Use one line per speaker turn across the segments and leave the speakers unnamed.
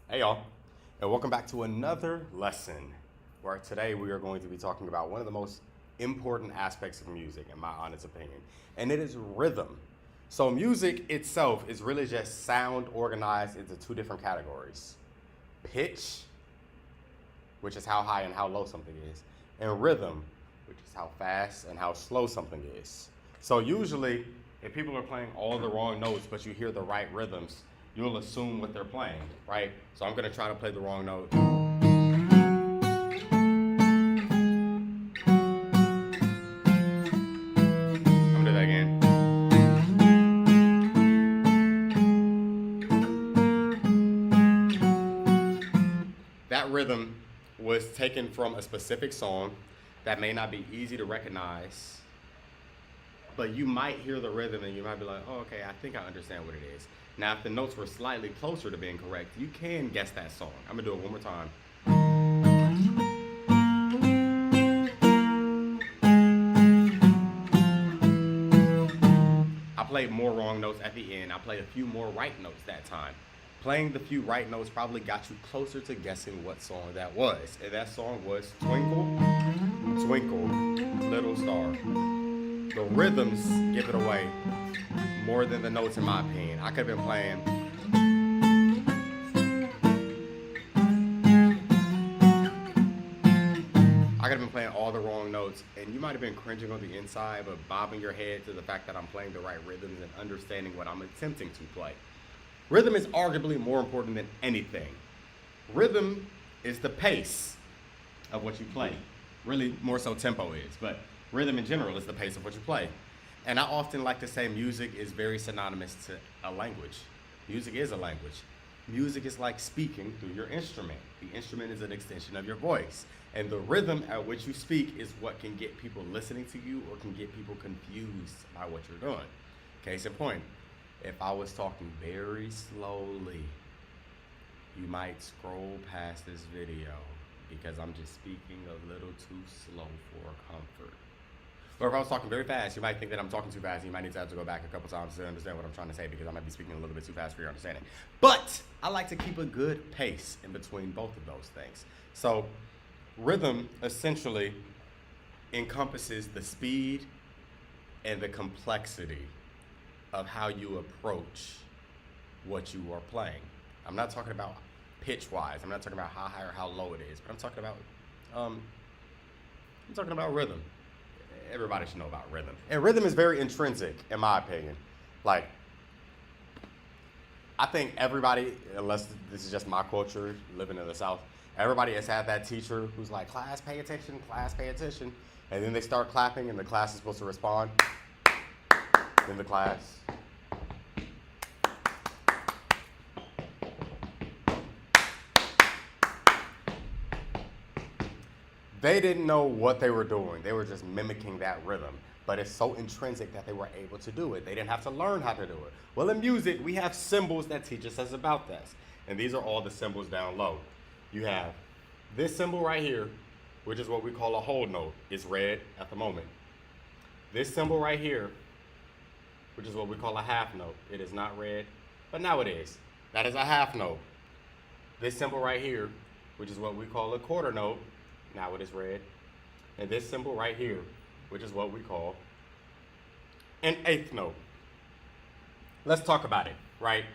Hey y'all, and welcome back to another lesson where today we are going to be talking about one of the most important aspects of music, in my honest opinion, and it is rhythm. So, music itself is really just sound organized into two different categories: pitch, which is how high and how low something is, and rhythm, which is how fast and how slow something is. So, usually, if people are playing all the wrong notes but you hear the right rhythms, you'll assume what they're playing, right? So I'm gonna try to play the wrong note. I'm gonna do that again. That rhythm was taken from a specific song that may not be easy to recognize, but you might hear the rhythm and you might be like, oh, okay, I think I understand what it is. Now, if the notes were slightly closer to being correct, you can guess that song. I'm gonna do it one more time. I played more wrong notes at the end. I played a few more right notes that time. Playing the few right notes probably got you closer to guessing what song that was. And that song was Twinkle, Twinkle, Little Star. The rhythms give it away more than the notes, in my opinion. I could have been playing. I could have been playing all the wrong notes, and you might have been cringing on the inside, but bobbing your head to the fact that I'm playing the right rhythms and understanding what I'm attempting to play. Rhythm is arguably more important than anything. Rhythm is the pace of what you play. Really, more so tempo is, but rhythm in general is the pace of what you play. And I often like to say music is very synonymous to a language. Music is a language. Music is like speaking through your instrument. The instrument is an extension of your voice. And the rhythm at which you speak is what can get people listening to you or can get people confused by what you're doing. Case in point, if I was talking very slowly, you might scroll past this video because I'm just speaking a little too slow for comfort. Or if I was talking very fast, you might think that I'm talking too fast, and you might need to have to go back a couple times to understand what I'm trying to say because I might be speaking a little bit too fast for your understanding. But I like to keep a good pace in between both of those things. So rhythm essentially encompasses the speed and the complexity of how you approach what you are playing. I'm not talking about pitch-wise. I'm not talking about how high or how low it is, but I'm talking about rhythm. Everybody should know about rhythm. And rhythm is very intrinsic, in my opinion. Like, I think everybody, unless this is just my culture, living in the South, everybody has had that teacher who's like, class, pay attention, class, pay attention. And then they start clapping and the class is supposed to respond. Then the class. They didn't know what they were doing. They were just mimicking that rhythm. But it's so intrinsic that they were able to do it. They didn't have to learn how to do it. Well, in music, we have symbols that teach us about this. And these are all the symbols down low. You have this symbol right here, which is what we call a whole note. It's red at the moment. This symbol right here, which is what we call a half note. It is not red, but now it is. That is a half note. This symbol right here, which is what we call a quarter note, now it is red. And this symbol right here, which is what we call an eighth note. Let's talk about it, right?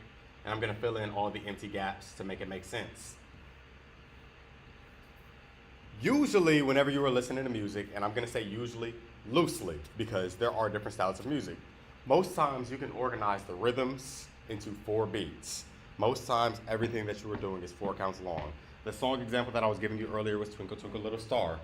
And I'm gonna fill in all the empty gaps to make it make sense. Usually, whenever you are listening to music, and I'm gonna say usually loosely, because there are different styles of music, most times you can organize the rhythms into 4 beats. Most times, everything that you are doing is 4 counts long. The song example that I was giving you earlier was Twinkle, Twinkle, Little Star.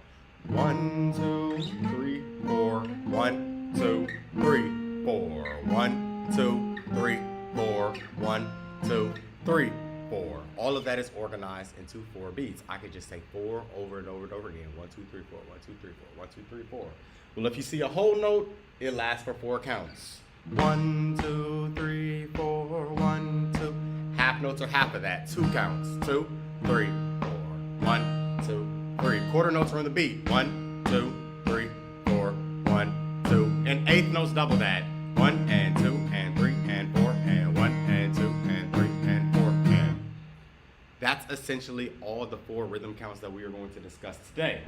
1, 2, 3, 4. 1, 2, 3, 4. 1, 2, 3, 4. 1, 2, 3, 4. All of that is organized into 4 beats. I could just say 4 over and over and over again. 1, 2, 3, 4. 1, 2, 3, 4. 1, 2, 3, 4. Well, if you see a whole note, it lasts for 4 counts. 1, 2, 3, 4. 1, 2. Half notes are half of that. 2 counts. 2, 3, 4. 1, 2, 3. Quarter notes are on the beat. 1, 2, 3, 4. 1, 2. And eighth notes double that. 1 and 2 and 3 and 4 and 1 and 2 and 3 and 4 and That's essentially all the 4 rhythm counts that we are going to discuss today.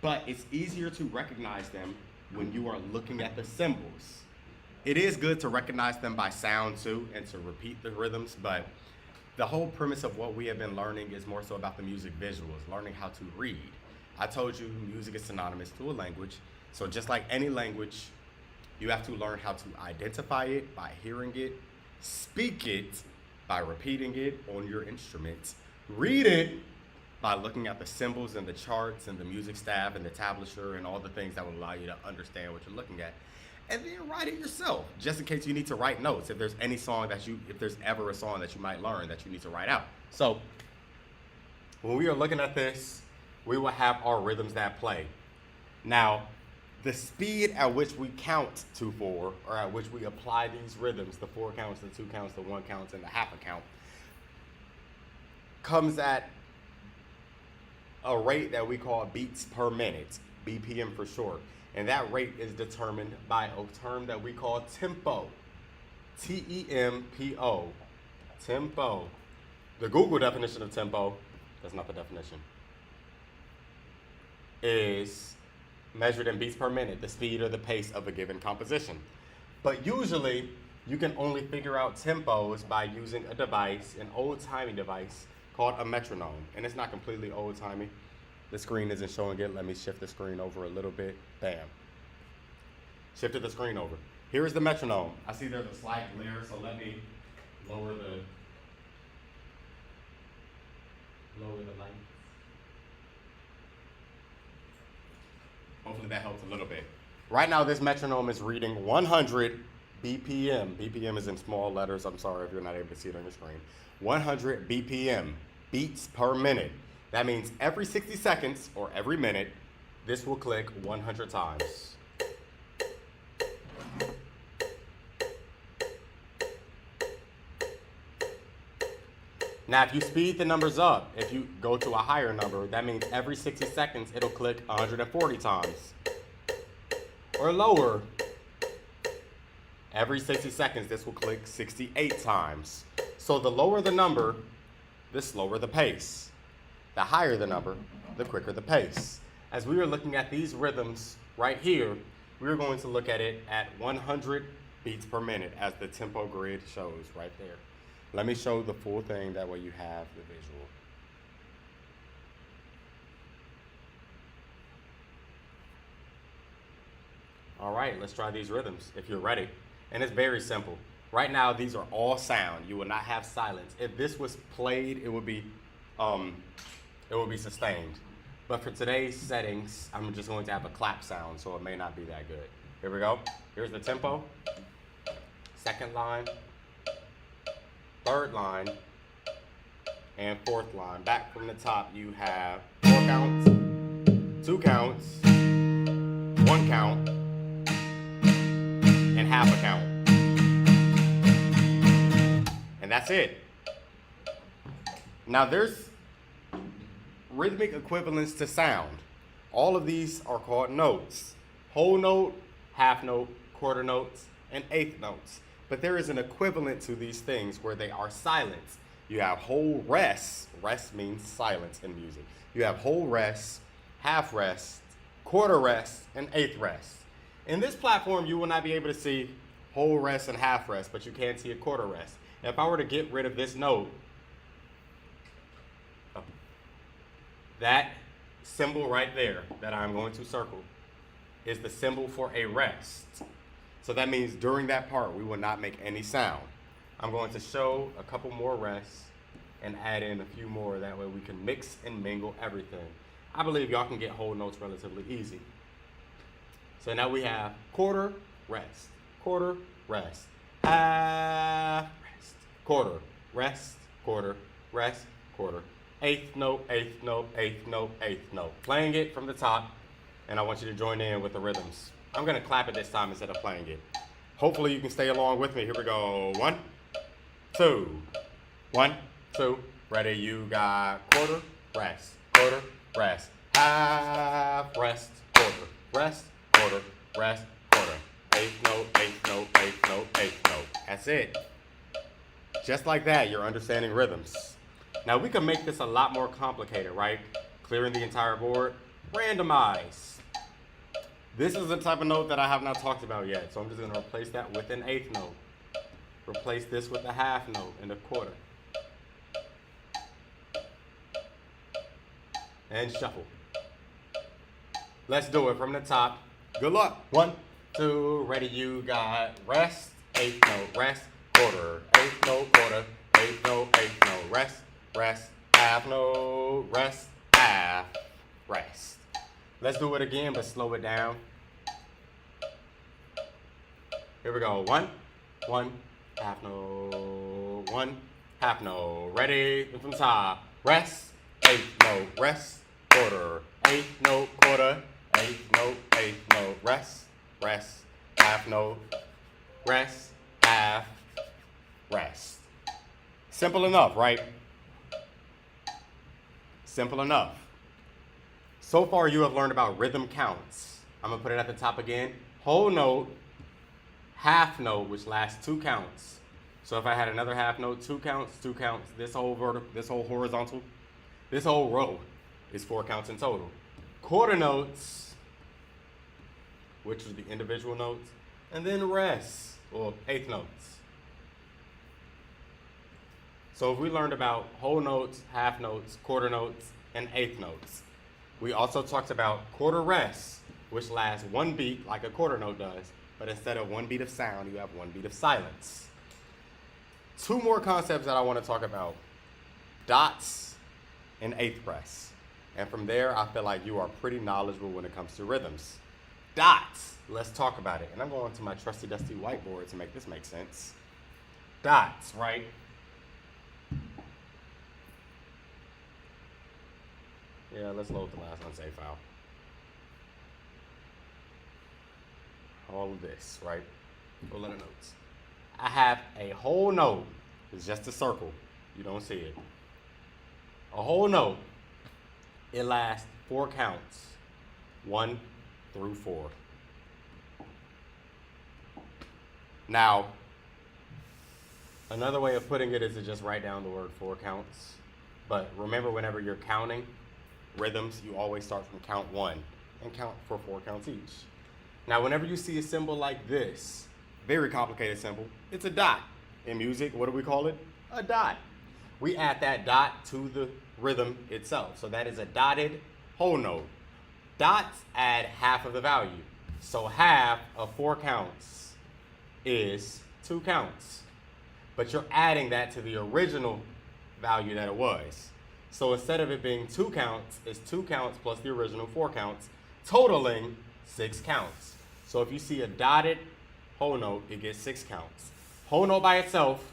But it's easier to recognize them when you are looking at the symbols. It is good to recognize them by sound too and to repeat the rhythms, but the whole premise of what we have been learning is more so about the music visuals, learning how to read. I told you music is synonymous to a language, so just like any language, you have to learn how to identify it by hearing it, speak it by repeating it on your instrument, read it by looking at the symbols and the charts and the music staff and the tablature and all the things that will allow you to understand what you're looking at. And then write it yourself, just in case you need to write notes. If there's if there's ever a song that you might learn that you need to write out. So when we are looking at this, we will have our rhythms that play. Now, the speed at which we count to 4, or at which we apply these rhythms, the 4 counts, the 2 counts, the 1 counts, and the half a count, comes at a rate that we call beats per minute, BPM for short. And that rate is determined by a term that we call tempo, T-E-M-P-O, tempo. The Google definition of tempo, that's not the definition, is measured in beats per minute, the speed or the pace of a given composition. But usually, you can only figure out tempos by using a device, an old-timey device called a metronome. And it's not completely old-timey. The screen isn't showing it. Let me shift the screen over a little bit. Bam. Shifted the screen over. Here is the metronome. I see there's a slight glare, so let me lower the light. Hopefully that helps a little bit. Right now, this metronome is reading 100 BPM. BPM is in small letters. I'm sorry if you're not able to see it on your screen. 100 BPM, beats per minute. That means every 60 seconds or every minute, this will click 100 times. Now, if you speed the numbers up, if you go to a higher number, that means every 60 seconds, it'll click 140 times. Or lower, every 60 seconds, this will click 68 times. So the lower the number, the slower the pace. The higher the number, the quicker the pace. As we are looking at these rhythms right here, we're going to look at it at 100 beats per minute as the tempo grid shows right there. Let me show the full thing, that way you have the visual. All right, let's try these rhythms if you're ready. And it's very simple. Right now, these are all sound. You will not have silence. If this was played, it would be sustained. But for today's settings, I'm just going to have a clap sound, so it may not be that good. Here we go. Here's the tempo. Second line, third line, and fourth line. Back from the top, you have 4 counts, 2 counts, 1 count, and half a count. And that's it. Now there's rhythmic equivalents to sound. All of these are called notes. Whole note, half note, quarter notes, and eighth notes. But there is an equivalent to these things where they are silent. You have whole rests. Rest means silence in music. You have whole rests, half rest, quarter rest, and eighth rest. In this platform, you will not be able to see whole rest and half rest, but you can see a quarter rest. If I were to get rid of this note, that symbol right there that I'm going to circle is the symbol for a rest. So that means during that part, we will not make any sound. I'm going to show a couple more rests and add in a few more. That way we can mix and mingle everything. I believe y'all can get whole notes relatively easy. So now we have quarter, rest, half, rest, quarter, rest, quarter, rest, quarter, eighth note, eighth note, eighth note, eighth note. Playing it from the top, and I want you to join in with the rhythms. I'm gonna clap it this time instead of playing it. Hopefully you can stay along with me. Here we go. 1, 2, 1, 2. Ready, you got quarter, rest, half, rest, quarter, rest, quarter, rest, quarter. Eighth note, eighth note, eighth note, eighth note. That's it. Just like that, you're understanding rhythms. Now we can make this a lot more complicated, right? Clearing the entire board. Randomize. This is the type of note that I have not talked about yet, so I'm just going to replace that with an eighth note. Replace this with a half note and a quarter. And shuffle. Let's do it from the top. Good luck. 1, 2, ready, you got rest, eighth note, rest, quarter, eighth note, quarter, eighth note, rest, rest, half note, rest, half, rest. Let's do it again, but slow it down. Here we go. 1, 1, half note, 1, half note. Ready, from top. Rest, eighth note, rest, quarter, eighth note, quarter, eighth note, rest, rest, half note, rest, half, rest. Simple enough, right? Simple enough. So far you have learned about rhythm counts. I'm gonna put it at the top again. Whole note, half note, which lasts 2 counts. So if I had another half note, 2 counts, 2 counts, this whole vertical, this whole horizontal, this whole row is 4 counts in total. Quarter notes, which are the individual notes, and then rest, or eighth notes. So if we learned about whole notes, half notes, quarter notes, and eighth notes. We also talked about quarter rest, which lasts 1 beat like a quarter note does, but instead of 1 beat of sound, you have 1 beat of silence. 2 more concepts that I want to talk about. Dots and eighth press. And from there, I feel like you are pretty knowledgeable when it comes to rhythms. Dots, let's talk about it. And I'm going to my trusty dusty whiteboard to make this make sense. Dots, right? Yeah, let's load the last unsaved file. All of this, right? Full of notes. I have a whole note. It's just a circle. You don't see it. A whole note. It lasts 4 counts. 1 through 4. Now, another way of putting it is to just write down the word 4 counts. But remember, whenever you're counting rhythms, you always start from count 1 and count for 4 counts each. Now, whenever you see a symbol like this, very complicated symbol, it's a dot. In music, what do we call it? A dot. We add that dot to the rhythm itself. So that is a dotted whole note. Dots add half of the value. So half of 4 counts is 2 counts. But you're adding that to the original value that it was. So instead of it being 2 counts, it's 2 counts plus the original 4 counts, totaling 6 counts. So if you see a dotted whole note, it gets 6 counts. Whole note by itself,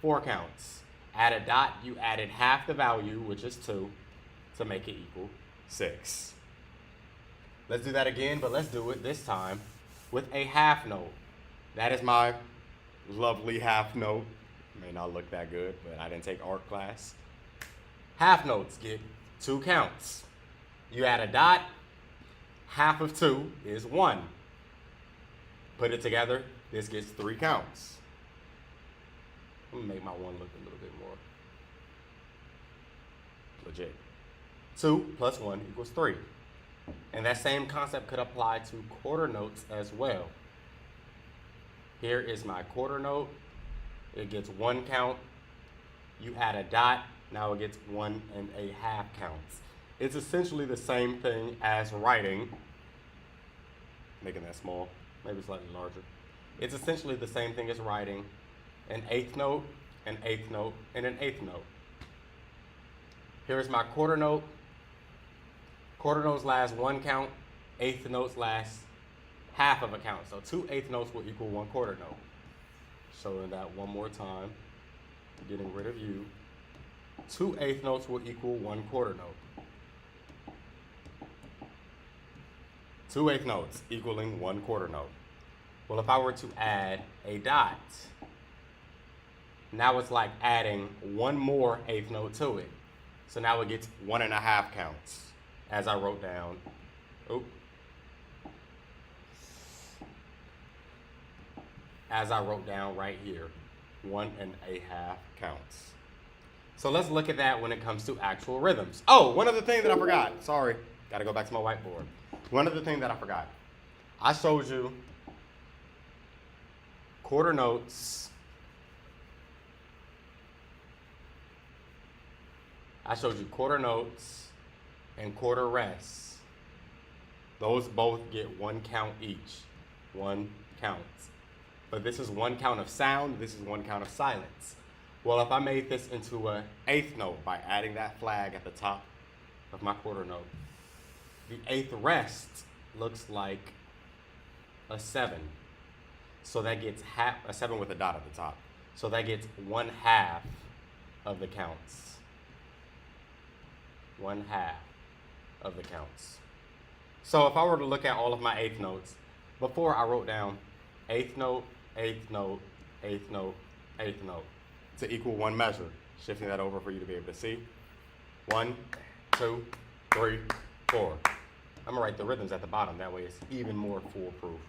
4 counts. Add a dot, you added half the value, which is 2, to make it equal 6. Let's do that again, but let's do it this time with a half note. That is my lovely half note. May not look that good, but I didn't take art class. Half notes get 2 counts. You add a dot, half of 2 is 1. Put it together, this gets 3 counts. Let me make my one look a little bit more legit. 2 plus 1 equals 3. And that same concept could apply to quarter notes as well. Here is my quarter note. It gets 1 count. You add a dot, now it gets 1½ counts. It's essentially the same thing as writing, making that small, maybe slightly larger. It's essentially the same thing as writing an eighth note, an eighth note, and an eighth note. Here is my quarter note. Quarter notes last 1 count, eighth notes last half of a count. So 2 eighth notes will equal 1 quarter note. Showing that one more time, getting rid of you. 2 eighth notes will equal 1 quarter note. 2 eighth notes equaling 1 quarter note. Well, if I were to add a dot, now it's like adding 1 more eighth note to it. So now it gets 1½ counts, as I wrote down. As I wrote down right here, 1½ counts. So let's look at that when it comes to actual rhythms. Oh, one other thing that I forgot. Sorry, gotta go back to my whiteboard. One other thing that I forgot. I showed you quarter notes. I showed you quarter notes and quarter rests. Those both get 1 count each. 1 count. But this is 1 count of sound, this is 1 count of silence. Well, if I made this into an 8th note by adding that flag at the top of my quarter note, the 8th rest looks like a 7. So that gets half, a 7 with a dot at the top. So that gets 1/2 of the counts. 1/2 of the counts. So if I were to look at all of my 8th notes, before I wrote down 8th note, 8th note, 8th note, 8th note to equal 1 measure. Shifting that over for you to be able to see. 1, 2, 3, 4. I'm gonna write the rhythms at the bottom. That way it's even more foolproof.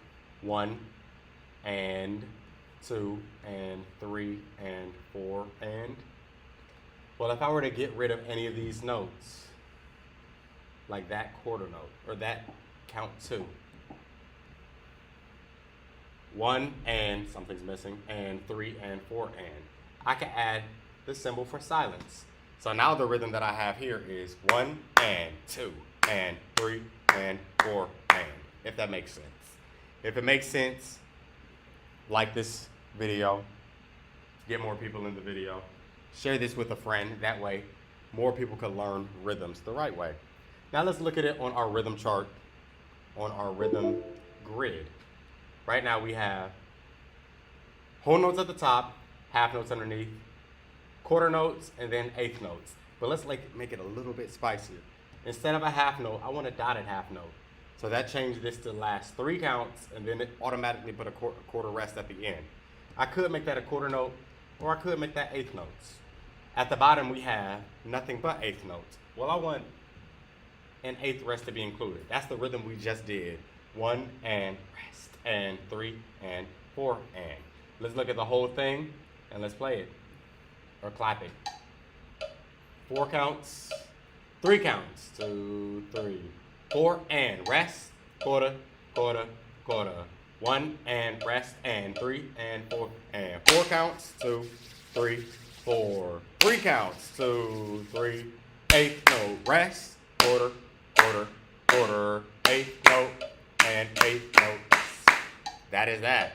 1 and 2 and 3 and 4 and. Well, if I were to get rid of any of these notes, like that quarter note or that count 2, 1 and something's missing, and 3 and 4 and. I can add the symbol for silence. So now the rhythm that I have here is 1 and 2 and 3 and 4 and, if that makes sense. If it makes sense, like this video, get more people in the video, share this with a friend, that way more people can learn rhythms the right way. Now let's look at it on our rhythm chart, on our rhythm grid. Right now we have whole notes at the top, half notes underneath, quarter notes, and then 8th notes. But let's make it a little bit spicier. Instead of a half note, I want a dotted half note. So that changed this to last 3 counts, and then it automatically put a quarter rest at the end. I could make that a quarter note, or I could make that 8th notes. At the bottom we have nothing but 8th notes. Well, I want an 8th rest to be included. That's the rhythm we just did. 1 and rest, and 3 and 4 and. Let's look at the whole thing and let's play it, or clap it. 4 counts, 3 counts, 2, 3, 4 and rest, quarter, quarter, quarter. 1 and rest, and 3 and 4 and 4 counts, 2, 3, 4. 3 counts, 2, 3, 8th note, rest, quarter, quarter, quarter, 8th note, and 8th note. That is that.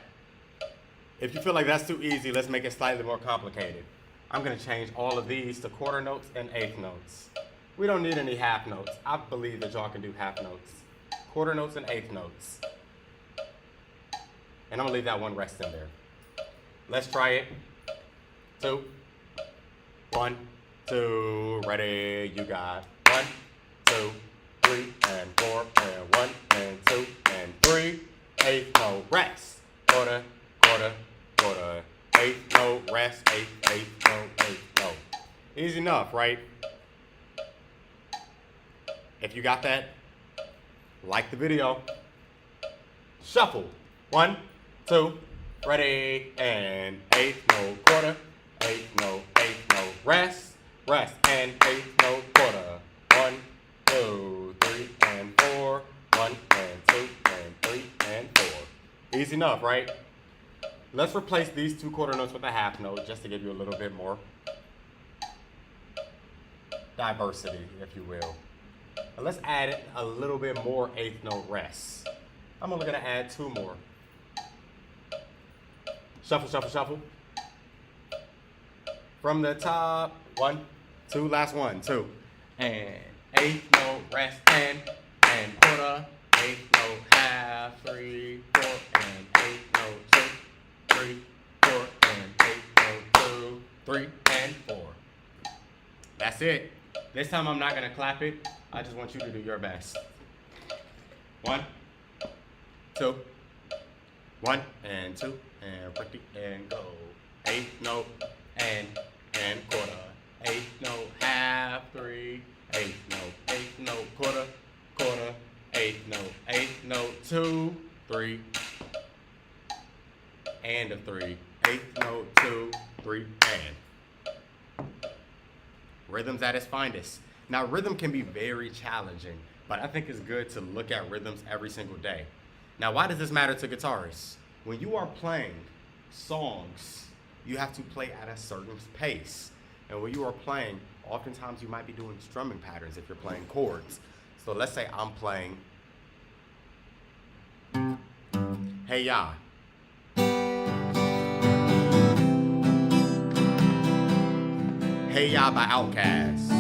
If you feel like that's too easy, let's make it slightly more complicated. I'm gonna change all of these to quarter notes and 8th notes. We don't need any half notes. I believe that y'all can do half notes. Quarter notes and 8th notes. And I'm gonna leave that 1 rest in there. Let's try it. 2, 1, 2, ready, you got 1, 2, 3, and 4, and 1, and 2, and 3, 8th note, rest, quarter, quarter, quarter, 8th note, rest, 8th note, 8th note. Easy enough, right? If you got that, like the video. Shuffle. 1, 2, ready, and 8th note, quarter, 8th note, 8th note, rest, rest, and 8th note, quarter. 1, 2, 3, and 4. 1 and 2 and 3 and 4. Easy enough, right? Let's replace these 2 quarter notes with a half note just to give you a little bit more diversity, if you will. And let's add a little bit more 8th note rests. I'm only gonna add 2 more. Shuffle, shuffle, shuffle. From the top, 1, 2, last 1, 2. And 8th note rest, and quarter, 8th note half, 3, 4, and 8th note 2, 3, 4, and 8th note 2, 3, and 4. That's it. This time I'm not gonna clap it. I just want you to do your best. 1, 2, 1 and 2 and pretty and go. 8th note and quarter. 8th note half, 3. 8th note, 8th note, quarter, quarter. 8th note 2, 3, and a 3. 8th note 2, 3, and. Rhythm's at its finest. Now, rhythm can be very challenging, but I think it's good to look at rhythms every single day. Now, why does this matter to guitarists? When you are playing songs, you have to play at a certain pace. And when you are playing, oftentimes you might be doing strumming patterns if you're playing chords. So let's say I'm playing Hey Ya. Hey Ya by Outkast.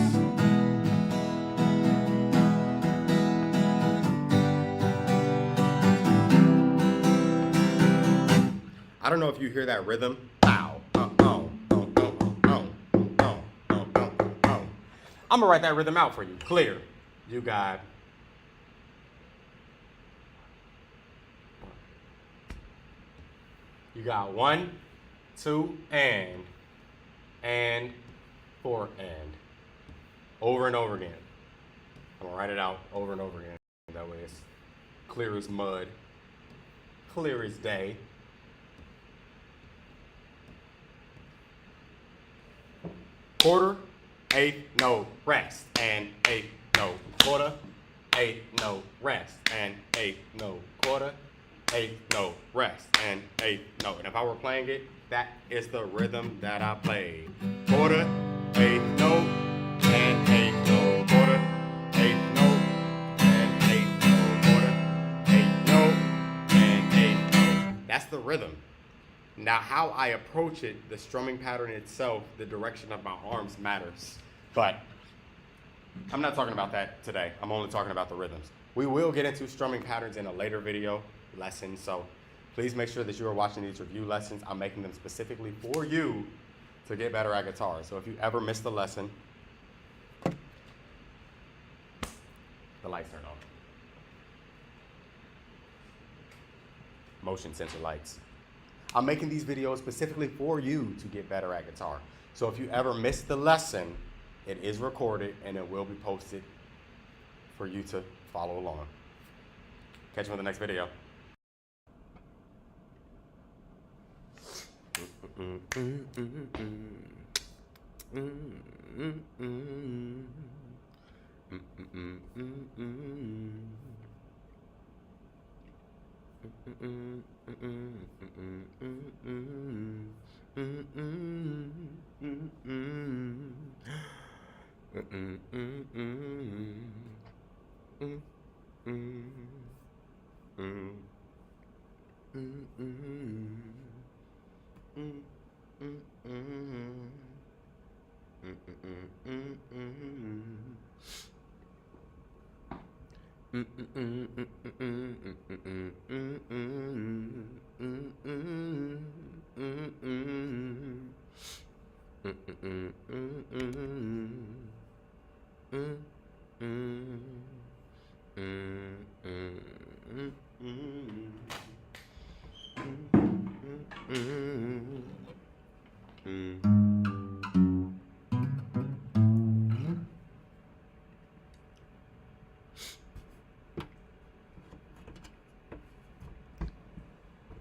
I don't know if you hear that rhythm. Bow. I'm gonna write that rhythm out for you. Clear. You got. You got 1, 2, and 4, and. Over and over again. I'm gonna write it out over and over again. That way it's clear as mud, clear as day. Quarter, eighth, no rest, and eighth, no quarter, eighth, no rest, and eighth, no quarter, eighth, no rest, and eighth, no. And if I were playing it, that is the rhythm that I play. Quarter, eighth, no, and eighth, no quarter, eighth, no, and eighth, no quarter, eighth, no, and eighth, no. That's the rhythm. Now, how I approach it, the strumming pattern itself, the direction of my arms matters. But I'm not talking about that today. I'm only talking about the rhythms. We will get into strumming patterns in a later video lesson, so please make sure that you are watching these review lessons. I'm making them specifically for you to get better at guitar. So if you ever missed a lesson, the lights turned on. Motion sensor lights. I'm making these videos specifically for you to get better at guitar. So if you ever miss the lesson, it is recorded and it will be posted for you to follow along. Catch you on the next video.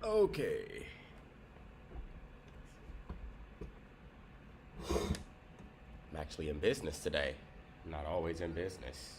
Okay. I'm actually in business today. I'm not always in business.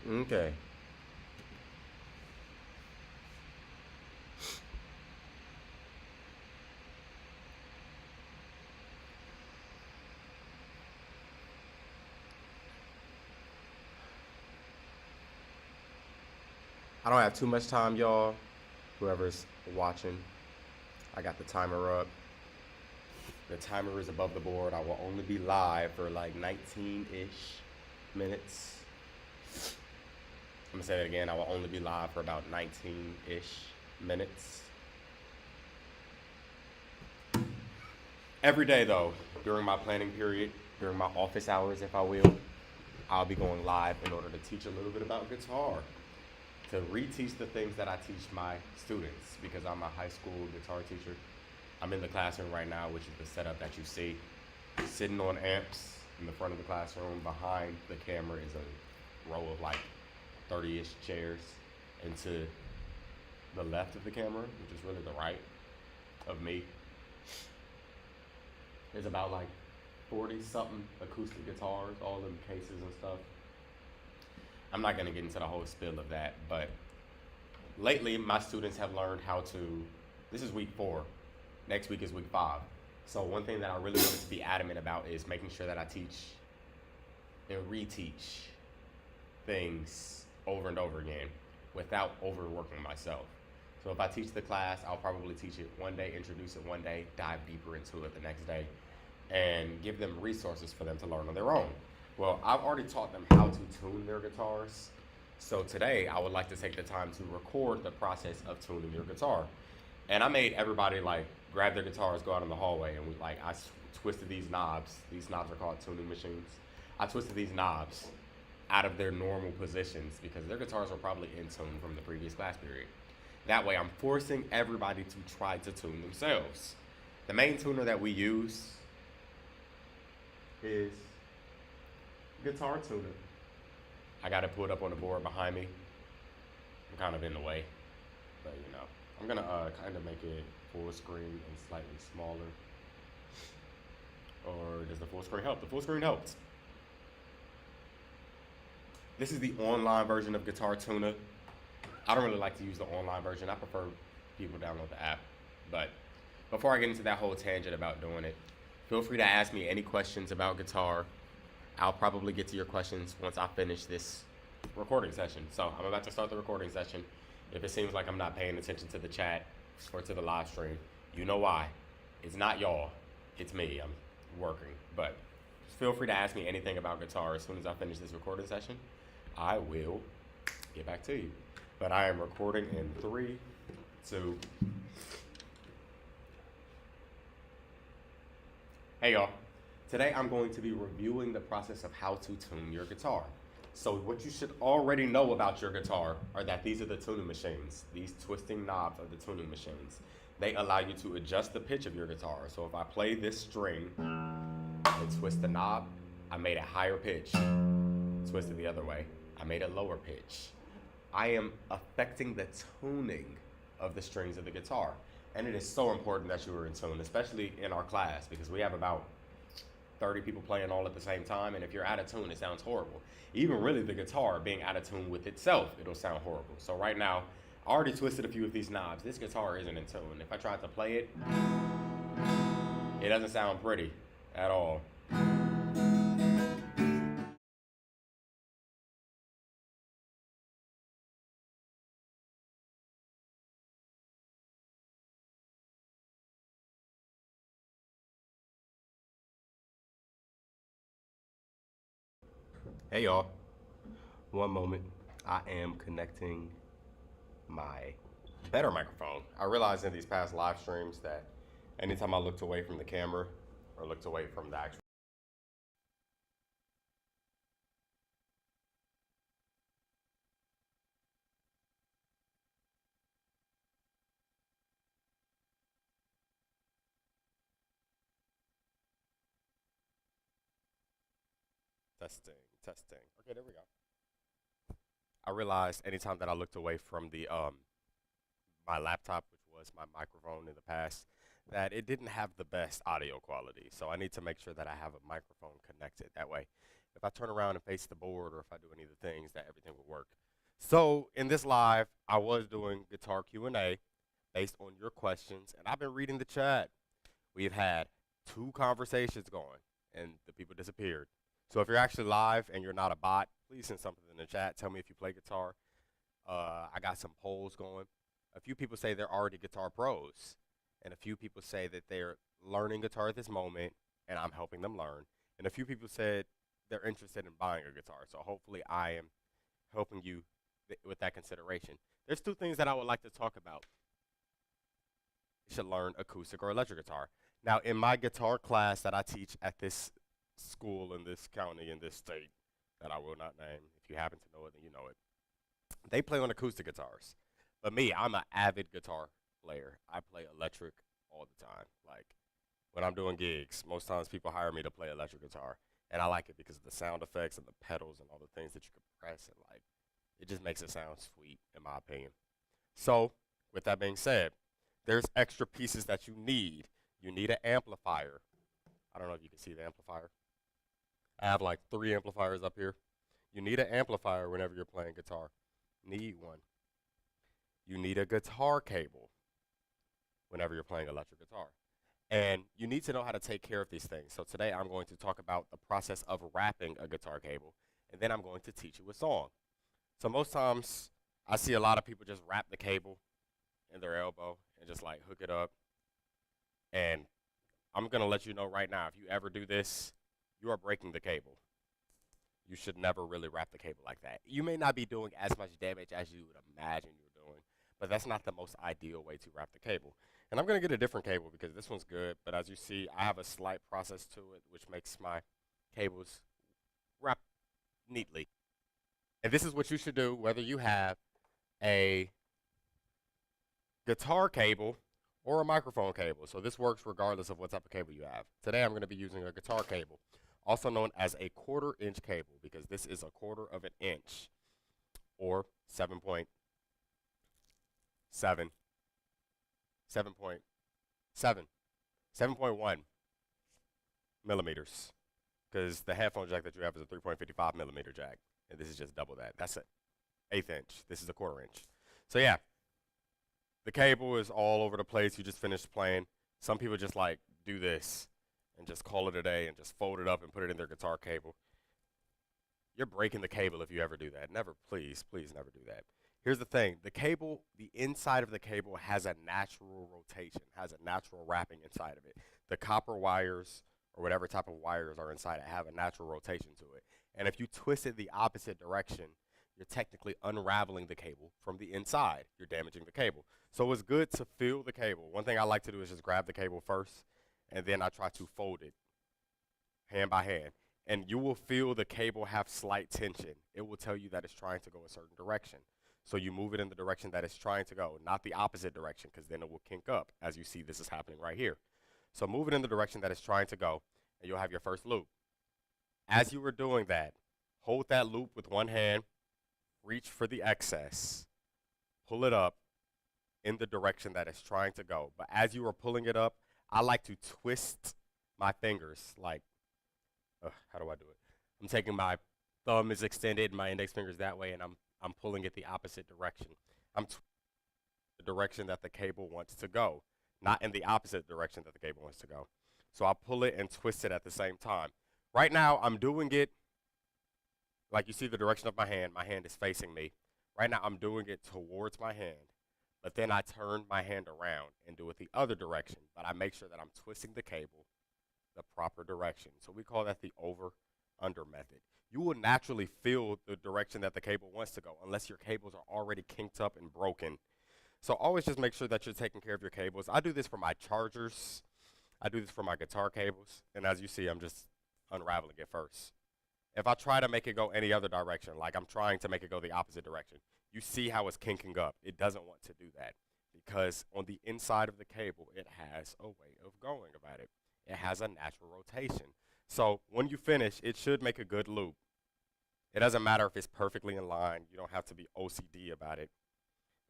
Okay. I don't have too much time, y'all. Whoever's watching, I got the timer up. The timer is above the board. I will only be live for like 19-ish minutes. I'm gonna say that again. I will only be live for about 19-ish minutes. Every day though, during my planning period, during my office hours, if I will, I'll be going live in order to teach a little bit about guitar, to reteach the things that I teach my students because I'm a high school guitar teacher. I'm in the classroom right now, which is the setup that you see. Sitting on amps in the front of the classroom. Behind the camera is a row of like 30-ish chairs. And to the left of the camera, which is really the right of me, is about like 40 something acoustic guitars, all in cases and stuff. I'm not going to get into the whole spiel of that, but lately my students have learned how to. This is week 4. Next week is week 5. So one thing that I really wanted to be adamant about is making sure that I teach and reteach things over and over again without overworking myself. So if I teach the class, I'll probably teach it one day, introduce it one day, dive deeper into it the next day, and give them resources for them to learn on their own. Well, I've already taught them how to tune their guitars. So today I would like to take the time to record the process of tuning your guitar. And I made everybody like grab their guitars, go out in the hallway, and I twisted these knobs. These knobs are called tuning machines. I twisted these knobs out of their normal positions because their guitars were probably in tune from the previous class period. That way I'm forcing everybody to try to tune themselves. The main tuner that we use is Guitar Tuner. I got it put up on the board behind me. I'm kind of in the way, but you know. I'm gonna kind of make it full screen and slightly smaller. Or does the full screen help? The full screen helps. This is the online version of Guitar Tuner. I don't really like to use the online version. I prefer people download the app. But before I get into that whole tangent about doing it, feel free to ask me any questions about guitar. I'll probably get to your questions once I finish this recording session. So I'm about to start the recording session. If it seems like I'm not paying attention to the chat or to the live stream, you know why. It's not y'all, it's me. I'm working. But just feel free to ask me anything about guitar. As soon as I finish this recording session, I will get back to you. But I am recording in 3, 2. Hey y'all. Today I'm going to be reviewing the process of how to tune your guitar. So what you should already know about your guitar are that these are the tuning machines. These twisting knobs are the tuning machines. They allow you to adjust the pitch of your guitar. So if I play this string and twist the knob, I made it higher pitch. Twist it the other way, I made it lower pitch. I am affecting the tuning of the strings of the guitar. And it is so important that you are in tune, especially in our class, because we have about 30 people playing all at the same time, and if you're out of tune, it sounds horrible. Even really the guitar being out of tune with itself, it'll sound horrible. So right now, I already twisted a few of these knobs. This guitar isn't in tune. If I tried to play it, it doesn't sound pretty at all. Hey y'all, one moment. I am connecting my better microphone. I realized in these past live streams that anytime I looked away from the camera or looked away from the actual testing, testing. Okay, there we go. I realized anytime that I looked away from the my laptop, which was my microphone in the past, that it didn't have the best audio quality. So I need to make sure that I have a microphone connected. That way, if I turn around and face the board or if I do any of the things, that everything will work. So in this live, I was doing guitar Q&A based on your questions, and I've been reading the chat. We've had 2 conversations going, and the people disappeared. So if you're actually live and you're not a bot, please send something in the chat. Tell me if you play guitar. I got some polls going. A few people say they're already guitar pros, and a few people say that they're learning guitar at this moment, and I'm helping them learn. And a few people said they're interested in buying a guitar. So hopefully I am helping you with that consideration. There's 2 things that I would like to talk about. You should learn acoustic or electric guitar. Now, in my guitar class that I teach at this school in this county in this state that I will not name. If you happen to know it, then you know it. They play on acoustic guitars. But me, I'm an avid guitar player. I play electric all the time. Like when I'm doing gigs, most times people hire me to play electric guitar. And I like it because of the sound effects and the pedals and all the things that you can press and like it just makes it sound sweet in my opinion. So, with that being said, there's extra pieces that you need. You need an amplifier. I don't know if you can see the amplifier. I have like 3 amplifiers up here. You need an amplifier whenever you're playing guitar. Need one. You need a guitar cable whenever you're playing electric guitar. And you need to know how to take care of these things. So today I'm going to talk about the process of wrapping a guitar cable, and then I'm going to teach you a song. So most times I see a lot of people just wrap the cable in their elbow and just like hook it up. And I'm going to let you know right now, if you ever do this, you are breaking the cable. You should never really wrap the cable like that. You may not be doing as much damage as you would imagine you're doing, but that's not the most ideal way to wrap the cable. And I'm going to get a different cable because this one's good, but as you see, I have a slight process to it, which makes my cables wrap neatly. And this is what you should do whether you have a guitar cable or a microphone cable. So this works regardless of what type of cable you have. Today I'm going to be using a guitar cable, also known as a 1/4 inch cable, because this is a 1/4 of an inch, or 7.7, 7.7, 7.1 millimeters, because the headphone jack that you have is a 3.55 millimeter jack, and this is just double that. That's an 1/8 inch. This is a 1/4 inch. So yeah, the cable is all over the place. You just finished playing. Some people just like do this and just call it a day and just fold it up and put it in their guitar cable. You're breaking the cable if you ever do that. Never, please, please never do that. Here's the thing. The cable, the inside of the cable has a natural rotation, has a natural wrapping inside of it. The copper wires or whatever type of wires are inside it have a natural rotation to it. And if you twist it the opposite direction, you're technically unraveling the cable from the inside. You're damaging the cable. So it's good to feel the cable. One thing I like to do is just grab the cable first, and then I try to fold it hand by hand. And you will feel the cable have slight tension. It will tell you that it's trying to go a certain direction. So you move it in the direction that it's trying to go, not the opposite direction, because then it will kink up. As you see, this is happening right here. So move it in the direction that it's trying to go, and you'll have your first loop. As you were doing that, hold that loop with one hand, reach for the excess, pull it up in the direction that it's trying to go. But as you are pulling it up, I like to twist my fingers like, how do I do it? I'm taking my thumb is extended, my index finger is that way, and I'm pulling it the opposite direction. I'm the direction that the cable wants to go, not in the opposite direction that the cable wants to go. So I pull it and twist it at the same time. Right now, I'm doing it like you see the direction of my hand. My hand is facing me. Right now, I'm doing it towards my hand, but then I turn my hand around and do it the other direction, but I make sure that I'm twisting the cable the proper direction. So we call that the over-under method. You will naturally feel the direction that the cable wants to go unless your cables are already kinked up and broken. So always just make sure that you're taking care of your cables. I do this for my chargers. I do this for my guitar cables. And as you see, I'm just unraveling it first. If I try to make it go any other direction, like I'm trying to make it go the opposite direction, you see how it's kinking up. It doesn't want to do that because on the inside of the cable, it has a way of going about it. It has a natural rotation. So when you finish, it should make a good loop. It doesn't matter if it's perfectly in line. You don't have to be OCD about it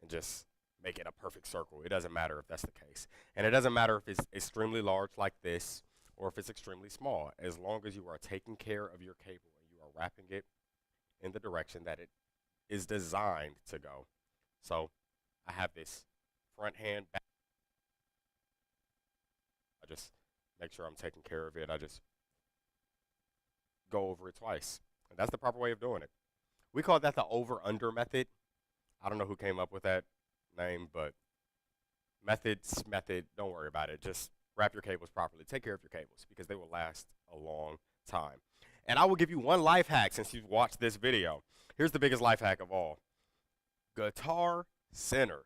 and just make it a perfect circle. It doesn't matter if that's the case. And it doesn't matter if it's extremely large like this or if it's extremely small. As long as you are taking care of your cable and you are wrapping it in the direction that it is designed to go. So I have this front hand, back. I just make sure I'm taking care of it. I just go over it twice. And that's the proper way of doing it. We call that the over-under method. I don't know who came up with that name, but method, don't worry about it. Just wrap your cables properly. Take care of your cables because they will last a long time. And I will give you one life hack since you've watched this video. Here's the biggest life hack of all. Guitar Center.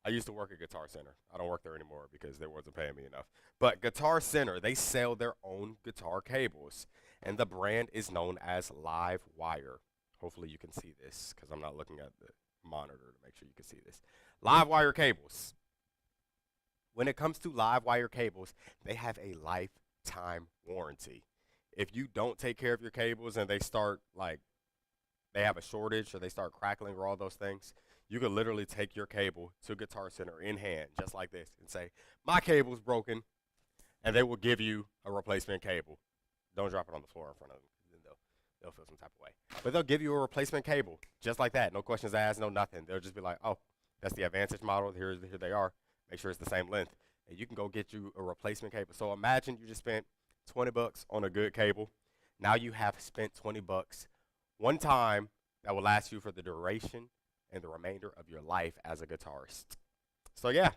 I used to work at Guitar Center. I don't work there anymore because they wasn't paying me enough. But Guitar Center, they sell their own guitar cables. and the brand is known as Live Wire. Hopefully you can see this because I'm not looking at the monitor to make sure you can see this. Live Wire cables. When it comes to live wire cables, they have a lifetime warranty. If you don't take care of your cables and they start like they have a shortage or they start crackling or all those things, you could literally take your cable to Guitar Center in hand, just like this, and say, my cable's broken, and they will give you a replacement cable. Don't drop it on the floor in front of them. Then they'll feel some type of way. But they'll give you a replacement cable, just like that. No questions asked, no nothing. They'll just be like, oh, that's the Advantage model. Here they are. Make sure it's the same length. And you can go get you a replacement cable. So imagine you just spent 20 bucks on a good cable. Now you have spent 20 bucks one time that will last you for the duration and the remainder of your life as a guitarist. So yeah,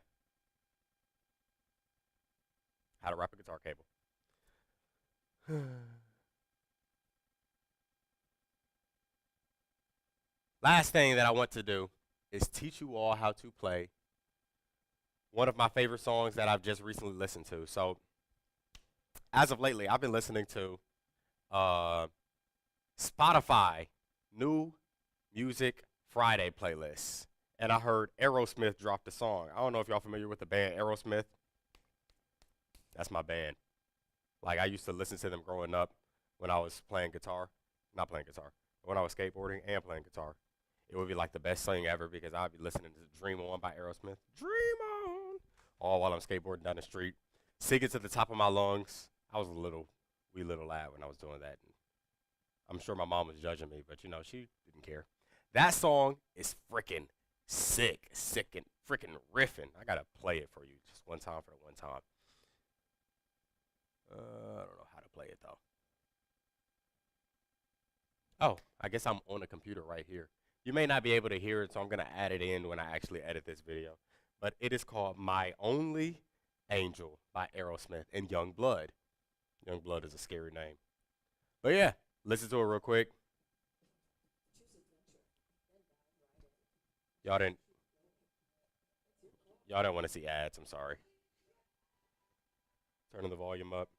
how to wrap a guitar cable. Last thing that I want to do is teach you all how to play one of my favorite songs that I've just recently listened to. So as of lately, I've been listening to Spotify new music Friday playlist, and I heard Aerosmith drop the song. I don't know if y'all familiar with the band Aerosmith. That's my band. Like, I used to listen to them growing up when I was playing guitar. Not playing guitar. But when I was skateboarding and playing guitar. It would be like the best thing ever because I'd be listening to Dream On by Aerosmith. Dream On! All while I'm skateboarding down the street. Singing to the top of my lungs. I was a wee little lad when I was doing that. I'm sure my mom was judging me, but, you know, she didn't care. That song is freaking sick and freaking riffing. I got to play it for you just one time for the one time. I don't know how to play it, though. Oh, I guess I'm on a computer right here. You may not be able to hear it, so I'm going to add it in when I actually edit this video. But it is called My Only Angel by Aerosmith and Young Blood. Young Blood is a scary name. But yeah, listen to it real quick. Y'all didn't want to see ads, I'm sorry. Turning the volume up.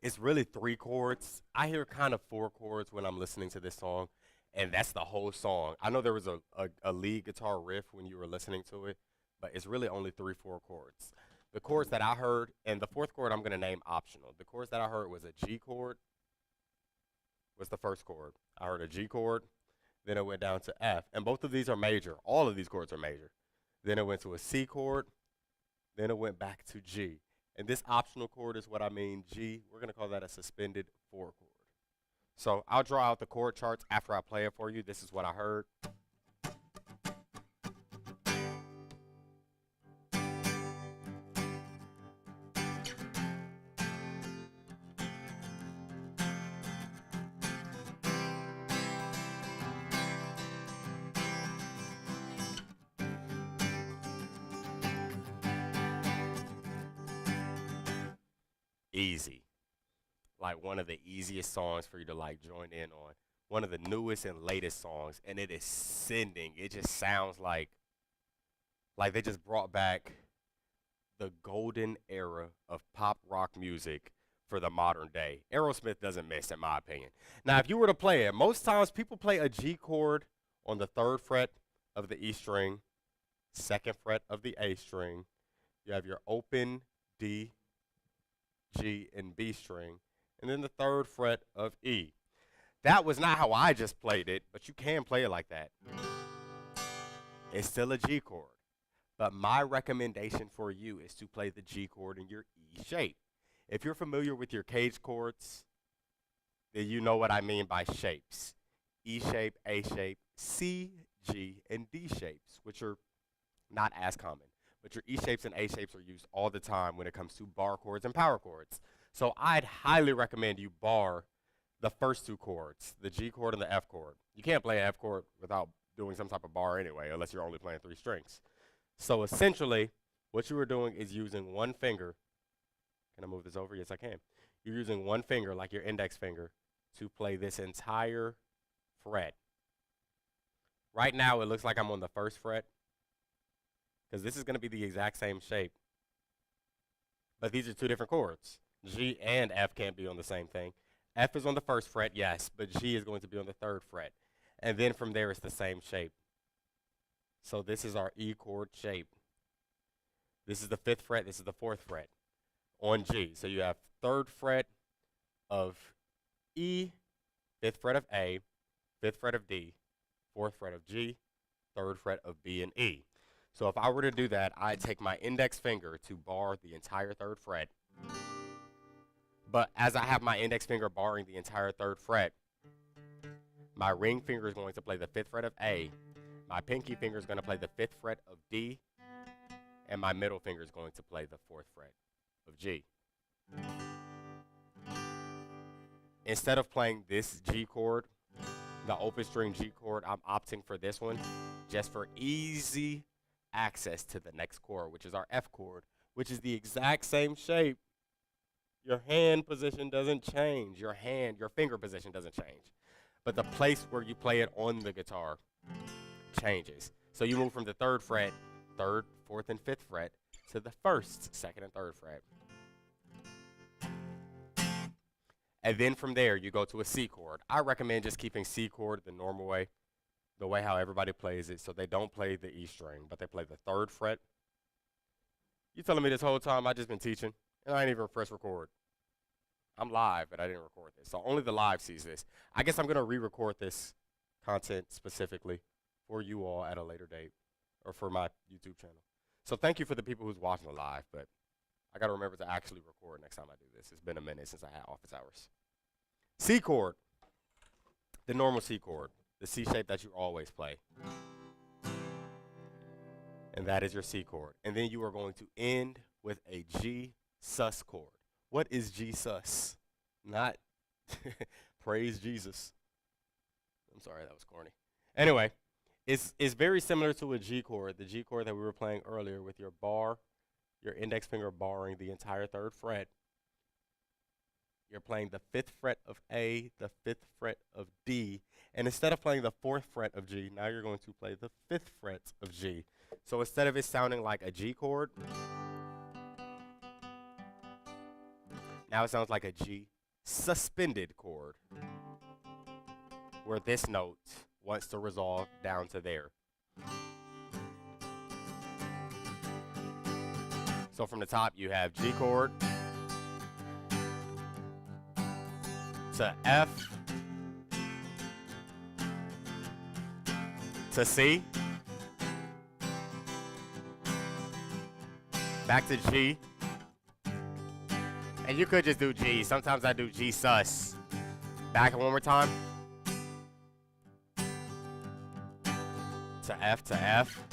It's really 3 chords. I hear kind of 4 chords when I'm listening to this song, and that's the whole song. I know there was a lead guitar riff when you were listening to it, but it's really only 3, 4 chords. The chords that I heard, and the 4th chord I'm going to name optional. The chords that I heard was a G chord, was the first chord. I heard a G chord, then it went down to F, and both of these are major. All of these chords are major. Then it went to a C chord, then it went back to G. And this optional chord is what I mean, G. We're going to call that a suspended 4 chord. So I'll draw out the chord charts after I play it for you. This is what I heard. Easy. Like one of the easiest songs for you to like join in on. One of the newest and latest songs, and it is sending. It just sounds like they just brought back the golden era of pop rock music for the modern day. Aerosmith doesn't miss, in my opinion. Now, if you were to play it, most times people play a G chord on the 3rd fret of the E string, 2nd fret of the A string. You have your open D, G, and B string, and then the 3rd fret of E. That was not how I just played it, but you can play it like that. It's still a G chord, But my recommendation for you is to play the G chord in your E shape. If you're familiar with your cage chords, then you know what I mean by shapes. E shape, A shape, C, G, and D shapes, which are not as common. But your E shapes and A shapes are used all the time when it comes to bar chords and power chords. So I'd highly recommend you bar the first two chords, the G chord and the F chord. You can't play an F chord without doing some type of bar anyway, unless you're only playing 3 strings. So essentially, what you are doing is using one finger. Can I move this over? Yes, I can. You're using one finger, like your index finger, to play this entire fret. Right now, it looks like I'm on the first fret, because this is going to be the exact same shape. But these are two different chords. G and F can't be on the same thing. F is on the first fret, yes, but G is going to be on the third fret. And then from there, it's the same shape. So this is our E chord shape. This is the 5th fret, this is the 4th fret on G. So you have 3rd fret of E, 5th fret of A, 5th fret of D, 4th fret of G, 3rd fret of B and E. So if I were to do that, I'd take my index finger to bar the entire 3rd fret. But as I have my index finger barring the entire 3rd fret, my ring finger is going to play the 5th fret of A, my pinky finger is going to play the 5th fret of D, and my middle finger is going to play the 4th fret of G. Instead of playing this G chord, the open string G chord, I'm opting for this one just for easy access to the next chord, which is our F chord, which is the exact same shape. Your hand position doesn't change. Your finger position doesn't change. But the place where you play it on the guitar changes. So you move from the 3rd fret, 3rd, 4th, and 5th fret to the 1st, 2nd, and 3rd fret. And then from there, you go to a C chord. I recommend just keeping C chord the normal way, the way how everybody plays it, so they don't play the E string, but they play the 3rd fret. You telling me this whole time I just been teaching, and I ain't even press record. I'm live, but I didn't record this, so only the live sees this. I guess I'm going to re-record this content specifically for you all at a later date, or for my YouTube channel. So thank you for the people who's watching the live, but I got to remember to actually record next time I do this. It's been a minute since I had office hours. C chord, the normal C chord, the C shape that you always play. And that is your C chord. And then you are going to end with a G sus chord. What is G sus? Not praise Jesus. I'm sorry, that was corny. Anyway, it's very similar to a G chord, the G chord that we were playing earlier with your bar, your index finger barring the entire 3rd fret. You're playing the 5th fret of A, the 5th fret of D, and instead of playing the 4th fret of G, now you're going to play the 5th fret of G. So instead of it sounding like a G chord, now it sounds like a G suspended chord, where this note wants to resolve down to there. So from the top, you have G chord to F to C, back to G, and you could just do G. Sometimes I do G sus. Back one more time. To F,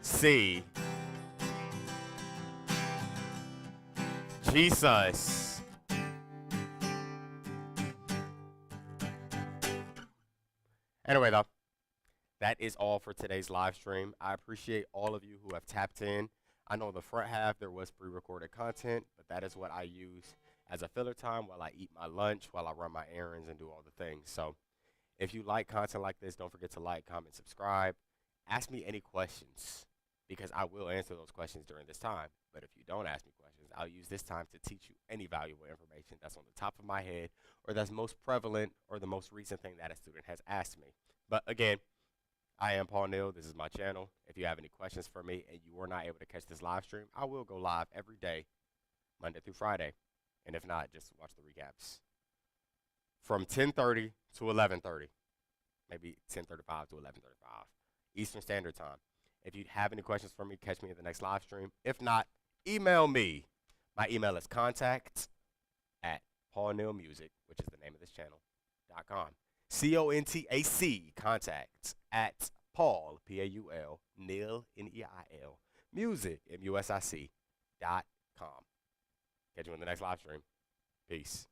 C, G sus, anyway though, that is all for today's live stream. I appreciate all of you who have tapped in. I know the front half there was pre-recorded content, but that is what I use as a filler time while I eat my lunch, while I run my errands and do all the things. So if you like content like this, don't forget to like, comment, subscribe. Ask me any questions, because I will answer those questions during this time. But if you don't ask me questions, I'll use this time to teach you any valuable information that's on the top of my head, or that's most prevalent, or the most recent thing that a student has asked me. But again, I am Paul Neal. This is my channel. If you have any questions for me and you were not able to catch this live stream, I will go live every day, Monday through Friday. And if not, just watch the recaps from 10:30 to 11:30. maybe 10:35 to 11:35 Eastern Standard Time. If you have any questions for me, catch me in the next live stream. If not, email me. My email is contact at paulneilmusic, which is the name of this channel, .com. CONTAC, contact at Paul, PAUL, Neil, NEIL, music, MUSIC.com. Catch you in the next live stream. Peace.